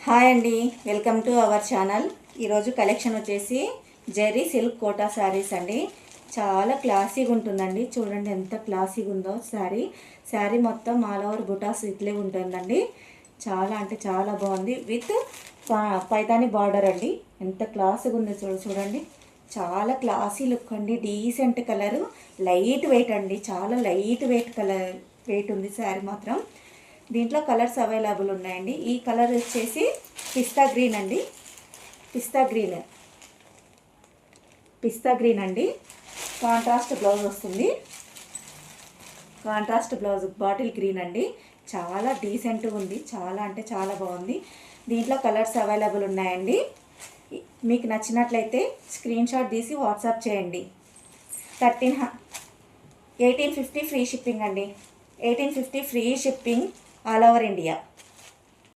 Hi అండి, welcome to our channel. ఈరోజు collection వచ్చేసి జెరీ సిల్క్ కోటా శారీస్ అండి. చాలా క్లాసీగా ఉంటుందండి. చూడండి ఎంత క్లాసీగా ఉందో శారీ మొత్తం ఆల్ ఓవర్ బుటాస్ ఇట్లే ఉంటుందండి. చాలా అంటే చాలా బాగుంది. విత్ పైతాని బార్డర్ అండి. ఎంత క్లాసీగా ఉందో చూడండి. చాలా క్లాసీ లుక్ అండి. డీసెంట్ కలరు, లైట్ వెయిట్ అండి. చాలా లైట్ వెయిట్ ఉంది శారీ మాత్రం. దీంట్లో కలర్స్ అవైలబుల్ ఉన్నాయండి. ఈ కలర్ వచ్చేసి పిస్తా గ్రీన్ అండి. పిస్తా గ్రీన్ అండి. కాంట్రాస్ట్ బ్లౌజ్ వస్తుంది. కాంట్రాస్ట్ బ్లౌజ్ బాటిల్ గ్రీన్ అండి. చాలా డీసెంట్గా ఉంది. చాలా అంటే చాలా బాగుంది. దీంట్లో కలర్స్ అవైలబుల్ ఉన్నాయండి. మీకు నచ్చినట్లయితే స్క్రీన్ షాట్ తీసి వాట్సాప్ చేయండి. 1850 ఫ్రీ షిప్పింగ్ అండి. 1850 free shipping all over India.